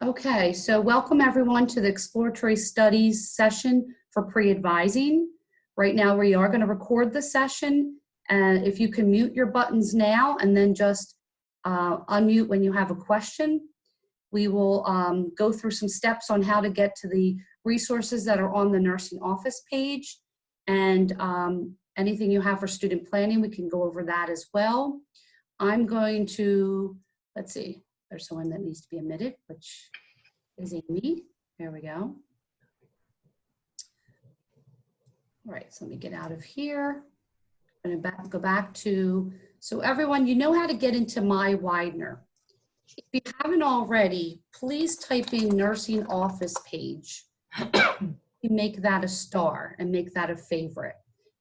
Okay, so welcome everyone to the Exploratory Studies session for pre-advising. Right now we are going to record the session, and if you can mute your buttons now and then just unmute when you have a question. We will go through some steps on how to get to the resources that are on the nursing office page, and anything you have for student planning, we can go over that as well. I'm going to, let's see, there's someone that needs to be omitted, which is Amy. There we go. All right, so let me get out of here. I'm going to go back to, so everyone, you know how to get into My Widener. If you haven't already, please type in nursing office page. You make that a star and make that a favorite.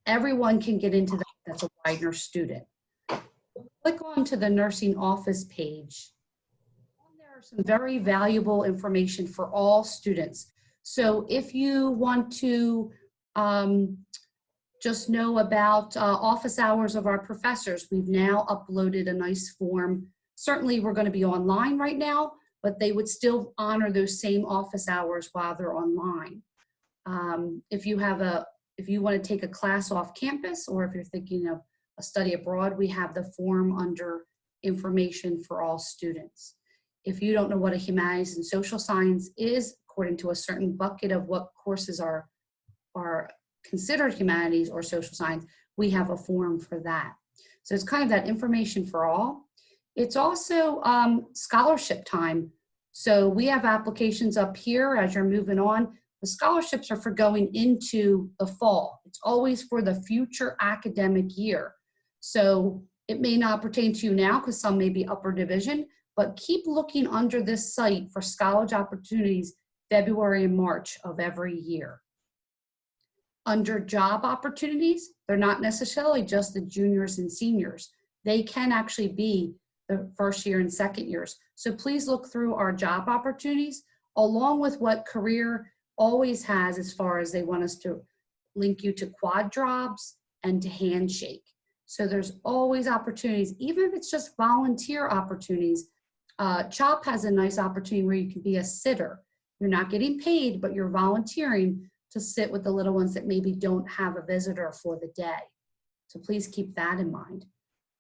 Everyone can get into that that's a Widener student. Click on to the nursing office page. There are some very valuable information for all students. So if you want to just know about office hours of our professors, we've now uploaded a nice form. Certainly we're going to be online right now, but they would still honor those same office hours while they're online. If you want to take a class off campus, or if you're thinking of a study abroad, we have the form under information for all students. If you don't know what a humanities and social science is, according to a certain bucket of what courses are considered humanities or social science, we have a form for that. So it's kind of that information for all. It's also scholarship time. So we have applications up here as you're moving on. The scholarships are for going into the fall. It's always for the future academic year. So it may not pertain to you now because some may be upper division, but keep looking under this site for scholarship opportunities February and March of every year. Under job opportunities, they're not necessarily just the juniors and seniors. They can actually be the first year and second years. So please look through our job opportunities along with what Career always has as far as they want us to link you to quad jobs and to Handshake. So there's always opportunities, even if it's just volunteer opportunities. CHOP has a nice opportunity where you can be a sitter. You're not getting paid, but you're volunteering to sit with the little ones that maybe don't have a visitor for the day. So please keep that in mind.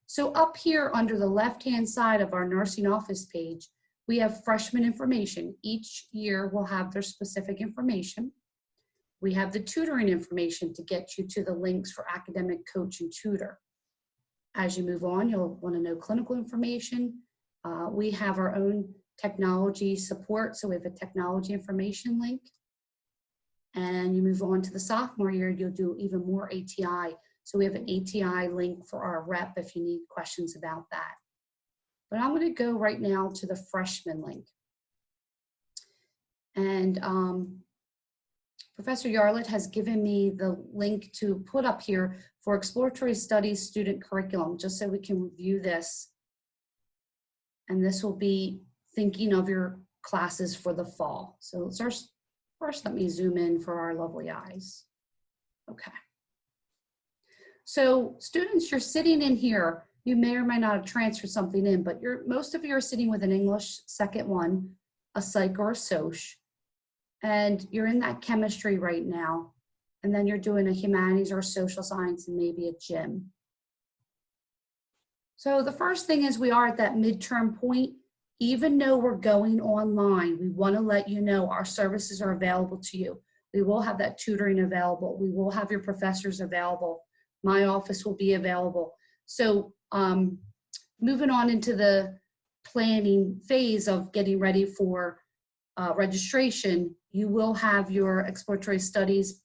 So up here under the left-hand side of our nursing office page, we have freshman information. Each year will have their specific information. We have the tutoring information to get you to the links for academic coach and tutor. As you move on, you'll want to know clinical information. We have our own technology support, so we have a technology information link. And you move on to the sophomore year, you'll do even more ATI. So we have an ATI link for our rep if you need questions about that. But I'm going to go right now to the freshman link. And Professor Yarlett has given me the link to put up here for Exploratory Studies student curriculum, just so we can review this. And this will be thinking of your classes for the fall. So first let me zoom in for our lovely eyes. Okay. So students, you're sitting in here. You may or may not have transferred something in, but most of you are sitting with an English second one, a psych or a soc, and you're in that chemistry right now. And then you're doing a humanities or a social science and maybe a gym. So the first thing is we are at that midterm point. Even though we're going online, we want to let you know our services are available to you. We will have that tutoring available. We will have your professors available. My office will be available. So moving on into the planning phase of getting ready for registration, you will have your Exploratory Studies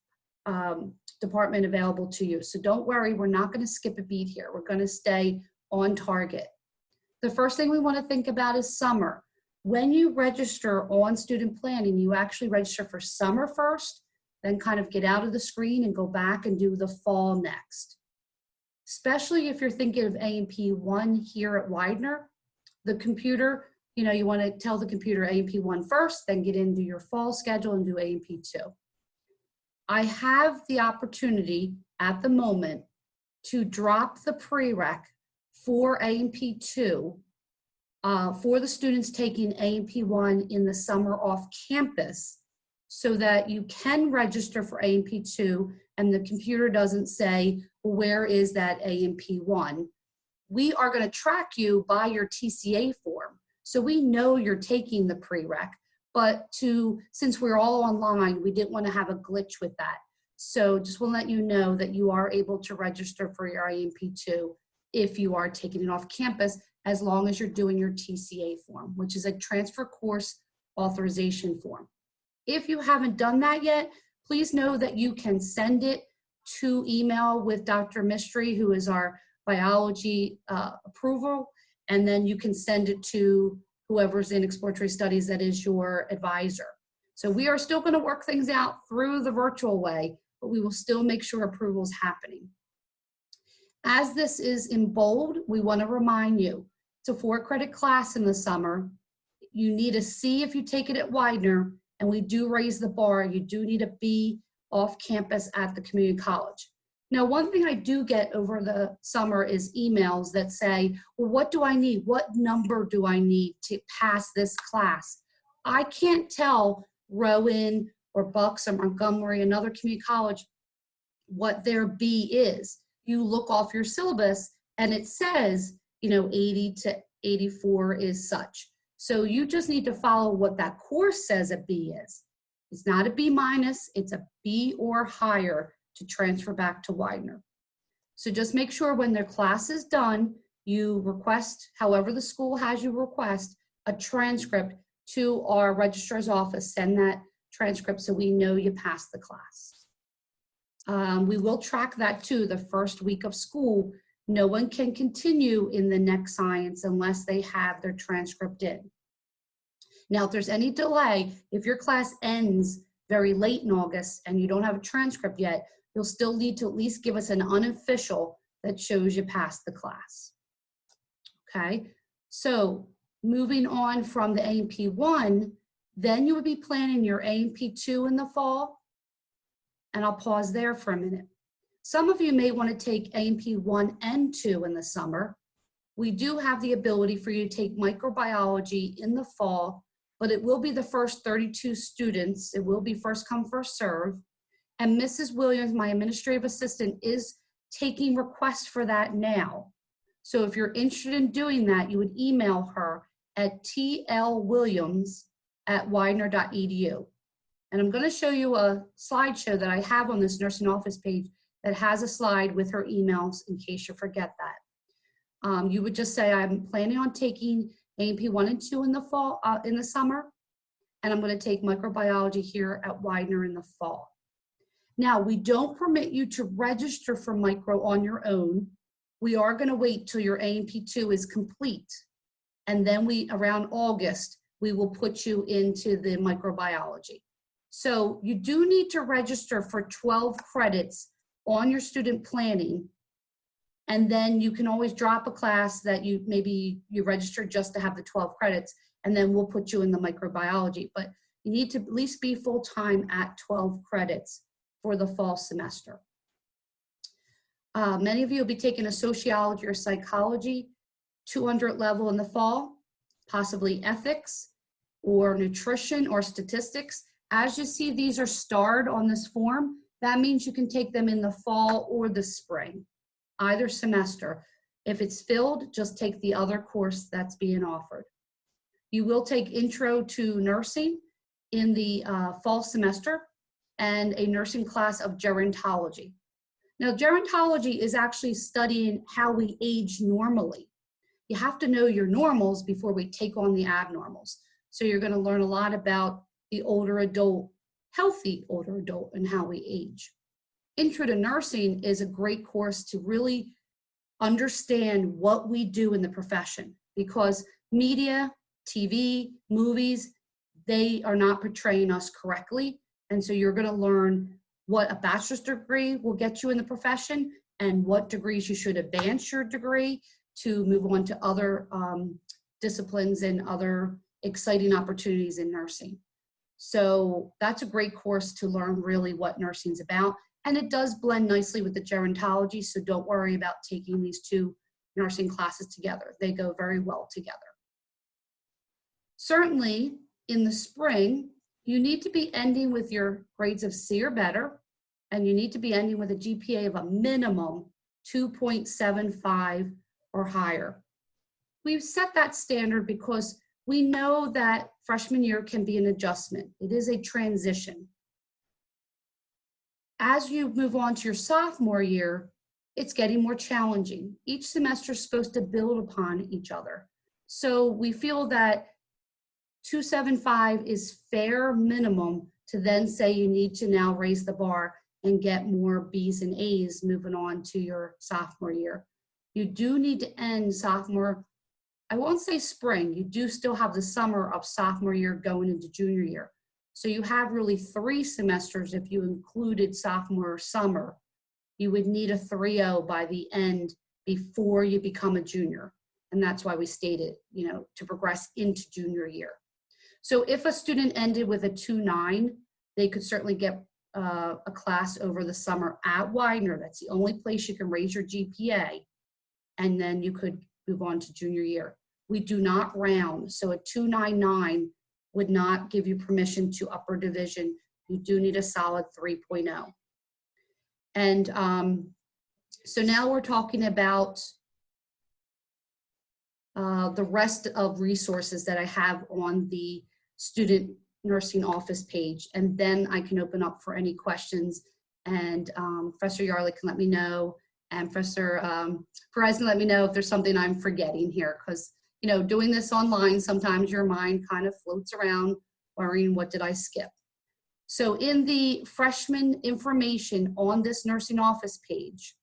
department available to you. So don't worry, we're not going to skip a beat here. We're going to stay on target. The first thing we want to think about is summer. When you register on student planning, you actually register for summer first, then kind of get out of the screen and go back and do the fall next. Especially if you're thinking of A&P 1 here at Widener, the computer, you want to tell the computer A&P 1 first, then get into your fall schedule and do A&P 2. I have the opportunity at the moment to drop the prereq for A&P 2 for the students taking A&P1 in the summer off campus, so that you can register for A&P2 and the computer doesn't say, well, where is that A&P1? We are going to track you by your TCA form. So we know you're taking the prereq, but since we're all online, we didn't want to have a glitch with that. So just want to let you know that you are able to register for your A&P2 if you are taking it off campus, as long as you're doing your TCA form, which is a transfer course authorization form. If you haven't done that yet, please know that you can send it to email with Dr. Mystery, who is our biology approval, and then you can send it to whoever's in exploratory studies that is your advisor. So we are still going to work things out through the virtual way, but we will still make sure approval is happening. As this is in bold, we want to remind you, it's a 4-credit class in the summer. You need a C if you take it at Widener, and we do raise the bar. You do need a B off campus at the community college. Now, one thing I do get over the summer is emails that say, well, what do I need? What number do I need to pass this class? I can't tell Rowan or Bucks or Montgomery, another community college, what their B is. You look off your syllabus and it says, 80 to 84 is such. So you just need to follow what that course says a B is. It's not a B minus, it's a B or higher to transfer back to Widener. So just make sure when their class is done, you request, however the school has you request, a transcript to our registrar's office. Send that transcript so we know you passed the class. We will track that too the first week of school. No one can continue in the next science unless they have their transcript in. Now, if there's any delay, if your class ends very late in August and you don't have a transcript yet, you'll still need to at least give us an unofficial that shows you passed the class. Okay, so moving on from the A&P1, then you would be planning your A&P2 in the fall. And I'll pause there for a minute. Some of you may want to take A&P1 and 2 in the summer. We do have the ability for you to take microbiology in the fall, but it will be the first 32 students. It will be first come, first serve. And Mrs. Williams, my administrative assistant, is taking requests for that now. So if you're interested in doing that, you would email her at tlwilliams@widener.edu. And I'm going to show you a slideshow that I have on this nursing office page that has a slide with her emails in case you forget that. You would just say, I'm planning on taking A&P1 and 2 in the fall, in the summer, and I'm going to take microbiology here at Widener in the fall. Now, we don't permit you to register for micro on your own. We are going to wait till your A&P2 is complete, and then around August, we will put you into the microbiology. So you do need to register for 12 credits on your student planning, and then you can always drop a class that maybe you registered just to have the 12 credits, and then we'll put you in the microbiology. But you need to at least be full-time at 12 credits for the fall semester. Many of you will be taking a sociology or psychology 200 level in the fall, possibly ethics or nutrition or statistics. As you see, these are starred on this form. That means you can take them in the fall or the spring, either semester. If it's filled, just take the other course that's being offered. You will take intro to nursing in the fall semester and a nursing class of gerontology. Now, gerontology is actually studying how we age normally. You have to know your normals before we take on the abnormals. So you're going to learn a lot about the older adult, healthy older adult, and how we age. Intro to Nursing is a great course to really understand what we do in the profession, because media, TV, movies, they are not portraying us correctly. And so you're going to learn what a bachelor's degree will get you in the profession and what degrees you should advance your degree to move on to other disciplines and other exciting opportunities in nursing. So that's a great course to learn really what nursing is about. And it does blend nicely with the gerontology, so don't worry about taking these two nursing classes together. They go very well together. Certainly, in the spring, you need to be ending with your grades of C or better, and you need to be ending with a GPA of a minimum 2.75 or higher. We've set that standard because we know that freshman year can be an adjustment. It is a transition. As you move on to your sophomore year, it's getting more challenging. Each semester is supposed to build upon each other. So we feel that 275 is fair minimum to then say you need to now raise the bar and get more B's and A's moving on to your sophomore year. You do need to end sophomore, I won't say spring, you do still have the summer of sophomore year going into junior year. So you have really 3 semesters if you included sophomore summer. You would need a 3.0 by the end before you become a junior. And that's why we stated, to progress into junior year. So if a student ended with a 2.9, they could certainly get a class over the summer at Widener. That's the only place you can raise your GPA. And then you could move on to junior year. We do not round. So a 2.99 would not give you permission to upper division. You do need a solid 3.0. And so now we're talking about the rest of resources that I have on the student nursing office page. And then I can open up for any questions. And Professor Yarley can let me know. And Professor Perez can let me know if there's something I'm forgetting here. Because, doing this online, sometimes your mind kind of floats around worrying, what did I skip? So in the freshman information on this nursing office page,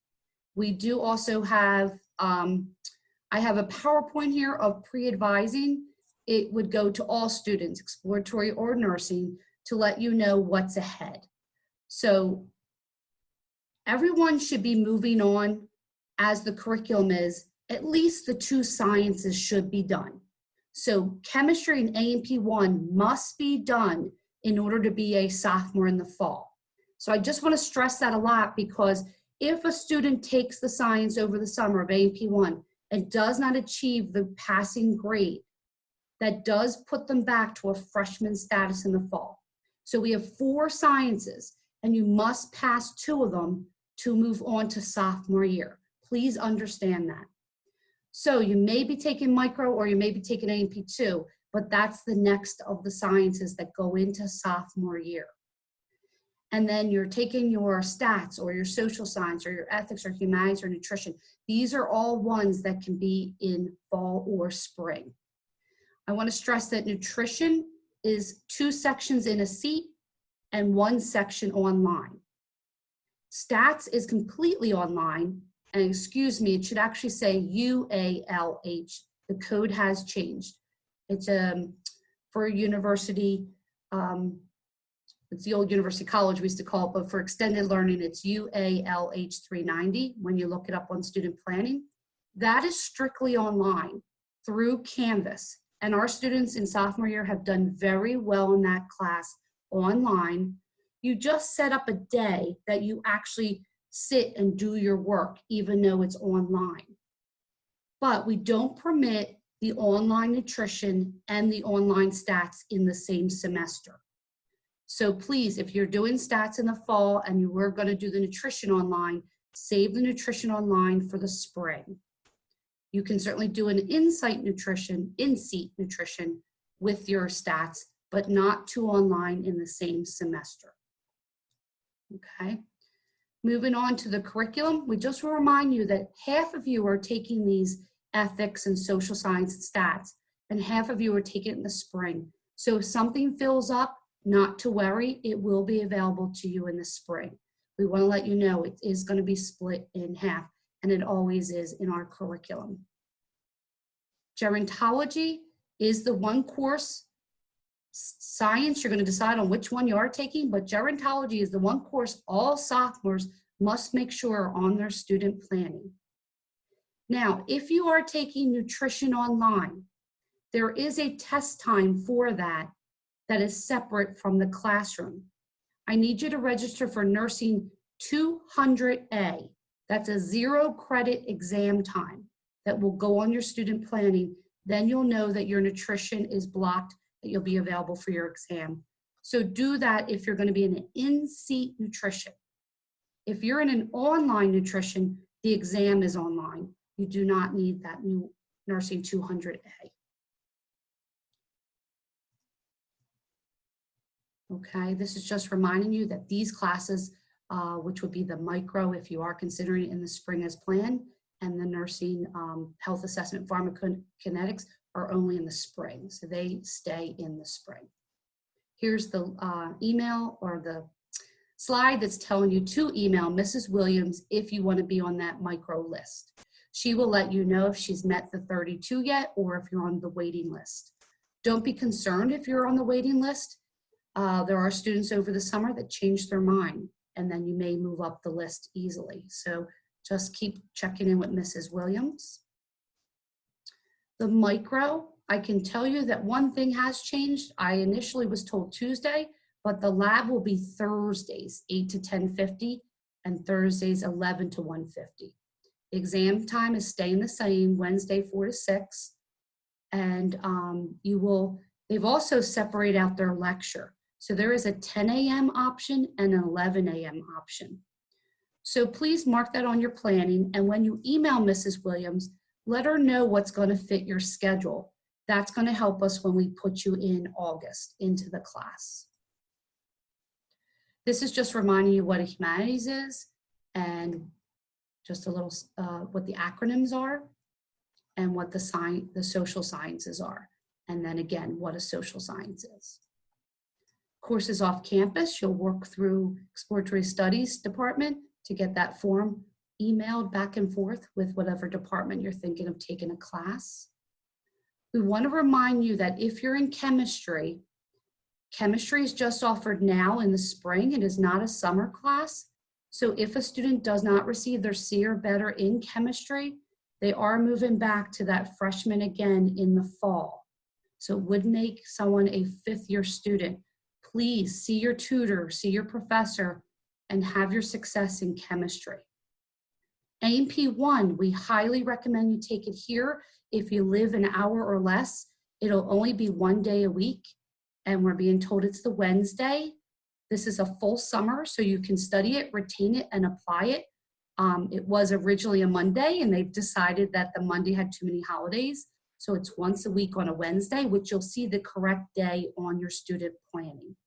we do also have, I have a PowerPoint here of PreAdvising. It would go to all students, exploratory or nursing, to let you know what's ahead. So everyone should be moving on as the curriculum is. At least the 2 sciences should be done. So chemistry and A&P 1 must be done in order to be a sophomore in the fall. So I just want to stress that a lot, because if a student takes the science over the summer of A&P 1 and does not achieve the passing grade, that does put them back to a freshman status in the fall. So we have 4 sciences, and you must pass 2 of them to move on to sophomore year. Please understand that. So you may be taking micro or you may be taking A&P 2, but that's the next of the sciences that go into sophomore year. And then you're taking your stats or your social science or your ethics or humanities or nutrition. These are all ones that can be in fall or spring. I want to stress that nutrition is 2 sections in a seat and 1 section online. Stats is completely online, and excuse me, it should actually say UALH. The code has changed. It's for a university, it's the old University College we used to call it, but for extended learning, it's UALH 390 when you look it up on student planning. That is strictly online through Canvas. And our students in sophomore year have done very well in that class online. You just set up a day that you actually sit and do your work, even though it's online. But we don't permit the online nutrition and the online stats in the same semester. So please, if you're doing stats in the fall and you were going to do the nutrition online, save the nutrition online for the spring. You can certainly do an in-seat nutrition with your stats, but not 2 online in the same semester. Okay. Moving on to the curriculum, we just will remind you that half of you are taking these ethics and social science and stats, and half of you are taking it in the spring. So if something fills up, not to worry, it will be available to you in the spring. We want to let you know it is going to be split in half, and it always is in our curriculum. Gerontology is the 1 course. Science, you're going to decide on which one you are taking, but gerontology is the 1 course all sophomores must make sure are on their student planning. Now, if you are taking nutrition online, there is a test time for that is separate from the classroom. I need you to register for nursing 200A. That's a 0 credit exam time that will go on your student planning then you'll know that your nutrition is blocked, that you'll be available for your exam. So do that if you're going to be in an in-seat nutrition. If you're in an online nutrition, the exam is online. You do not need that new Nursing 200A. Okay, this is just reminding you that these classes, which would be the micro if you are considering it in the spring as planned, and the nursing health assessment pharmacokinetics are only in the spring. So they stay in the spring. Here's the email or the slide that's telling you to email Mrs. Williams if you want to be on that micro list. She will let you know if she's met the 32 yet or if you're on the waiting list. Don't be concerned if you're on the waiting list. There are students over the summer that change their mind, and then you may move up the list easily. So just keep checking in with Mrs. Williams. The micro, I can tell you that one thing has changed. I initially was told Tuesday, but the lab will be Thursdays, 8 to 10:50, and Thursdays, 11 to 1:50. Exam time is staying the same, Wednesday, 4 to 6. And they've also separated out their lecture. So there is a 10 a.m. option and an 11 a.m. option. So please mark that on your planning. And when you email Mrs. Williams, let her know what's going to fit your schedule. That's going to help us when we put you in August into the class. This is just reminding you what a humanities is and just a little what the acronyms are and what the social sciences are. And then again, what a social science is. Courses off campus, you'll work through Exploratory Studies department to get that form emailed back and forth with whatever department you're thinking of taking a class. We want to remind you that if you're in chemistry, chemistry is just offered now in the spring. It is not a summer class. So if a student does not receive their C or better in chemistry, they are moving back to that freshman again in the fall. So it would make someone a fifth-year student. Please see your tutor, see your professor, and have your success in chemistry. A&P 1, we highly recommend you take it here. If you live an hour or less, it'll only be 1 day a week, and we're being told it's the Wednesday. This is a full summer, so you can study it, retain it, and apply it. It was originally a Monday, and they've decided that the Monday had too many holidays. So it's once a week on a Wednesday, which you'll see the correct day on your student planning.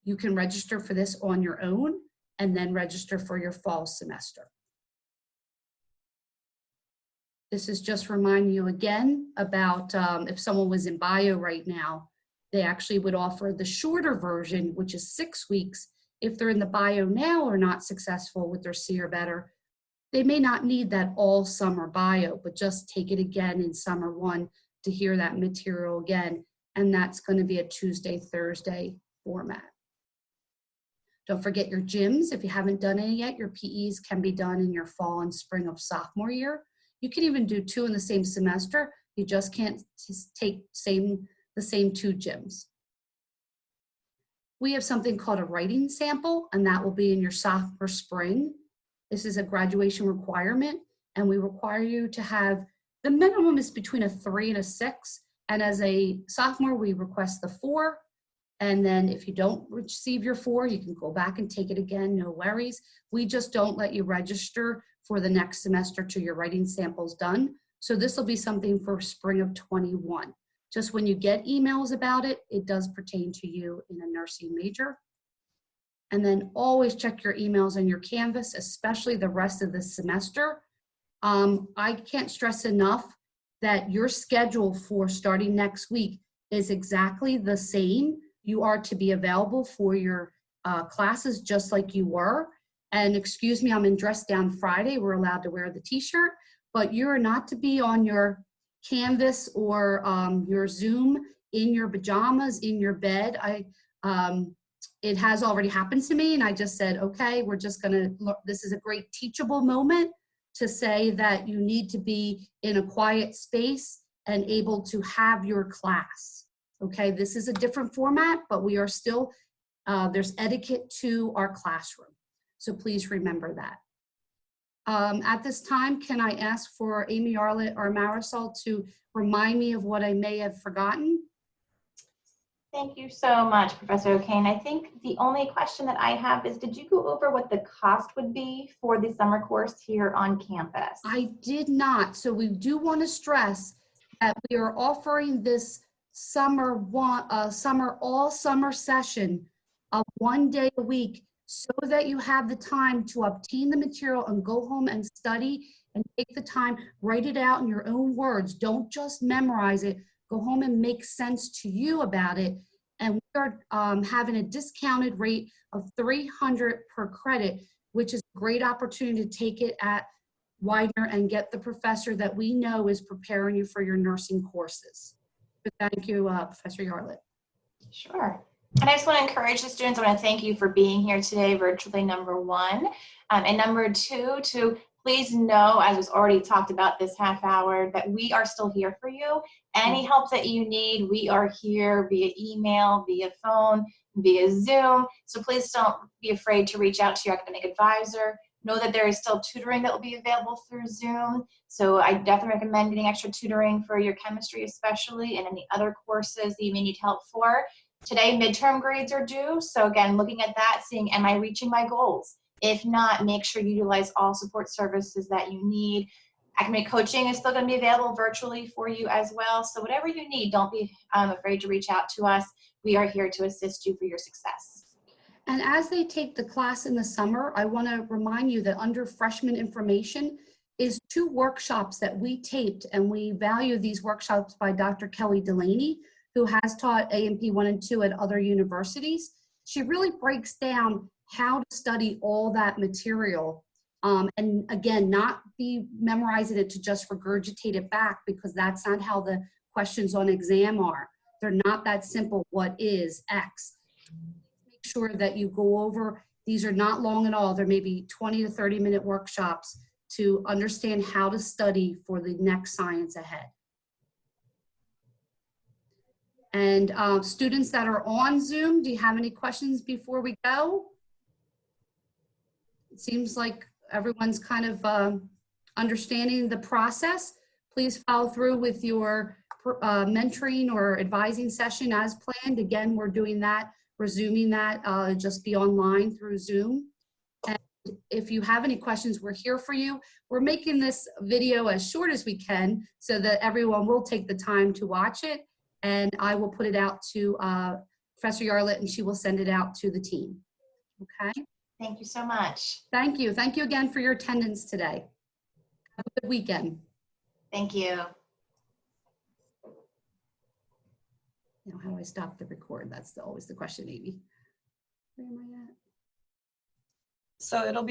You can register for this on your own and then register for your fall semester. This is just reminding you again about if someone was in bio right now, they actually would offer the shorter version, which is 6 weeks. If they're in the bio now or not successful with their C or better, they may not need that all summer bio, but just take it again in summer 1 to hear that material again. And that's going to be a Tuesday, Thursday format. Don't forget your gyms. If you haven't done any yet, your PEs can be done in your fall and spring of sophomore year. You can even do 2 in the same semester. You just can't take the same 2 gyms. We have something called a writing sample, and that will be in your sophomore spring. This is a graduation requirement, and we require you to have, the minimum is between a 3 and a 6, and as a sophomore, we request the 4, and then if you don't receive your 4, you can go back and take it again, no worries. We just don't let you register for the next semester till your writing sample's done. So this will be something for spring of 21. Just when you get emails about it, it does pertain to you in a nursing major. And then always check your emails and your Canvas, especially the rest of the semester. I can't stress enough that your schedule for starting next week is exactly the same. You are to be available for your classes just like you were. And excuse me, I'm in dress down Friday. We're allowed to wear the t-shirt, but you're not to be on your Canvas or your Zoom in your pajamas, in your bed. It has already happened to me, and I just said, okay, we're just gonna look. This is a great teachable moment to say that you need to be in a quiet space and able to have your class. Okay, this is a different format, but we are still, there's etiquette to our classroom. So please remember that. At this time, can I ask for Amy Arlett or Marisol to remind me of what I may have forgotten? Thank you so much, Professor O'Kane. I think the only question that I have is, did you go over what the cost would be for the summer course here on campus? I did not. So we do want to stress that we are offering this all summer session of 1 day a week so that you have the time to obtain the material and go home and study and take the time, write it out in your own words. Don't just memorize it. Go home and make sense to you about it. And we are having a discounted rate of $300 per credit, which is a great opportunity to take it at Widener and get the professor that we know is preparing you for your nursing courses. But thank you, Professor Yarlett. Sure. And I just want to encourage the students, I want to thank you for being here today, virtually, number one. And number two, to please know, as was already talked about this half hour, that we are still here for you. Any help that you need, we are here via email, via phone, via Zoom. So please don't be afraid to reach out to your academic advisor. Know that there is still tutoring that will be available through Zoom. So I definitely recommend getting extra tutoring for your chemistry especially, and any other courses that you may need help for. Today, midterm grades are due. So again, looking at that, seeing, am I reaching my goals? If not, make sure you utilize all support services that you need. Academic coaching is still going to be available virtually for you as well. So whatever you need, don't be afraid to reach out to us. We are here to assist you for your success. And as they take the class in the summer, I want to remind you that under freshman information is 2 workshops that we taped, and we value these workshops by Dr. Kelly Delaney, who has taught A&P 1 and 2 at other universities. She really breaks down how to study all that material. And again, not be memorizing it to just regurgitate it back, because that's not how the questions on exam are. They're not that simple. What is X? Make sure that you go over, these are not long at all. There may be 20 to 30-minute workshops to understand how to study for the next science ahead. And students that are on Zoom, do you have any questions before we go? It seems like everyone's kind of understanding the process. Please follow through with your mentoring or advising session as planned. Again, we're doing that, resuming that, just be online through Zoom. And if you have any questions, we're here for you. We're making this video as short as we can so that everyone will take the time to watch it. And I will put it out to Professor Yarlett, and she will send it out to the team. Okay? Thank you so much. Thank you. Thank you again for your attendance today. Have a good weekend. Thank you. Now, how do I stop the record? That's always the question, Amy. Where am I at? So it'll be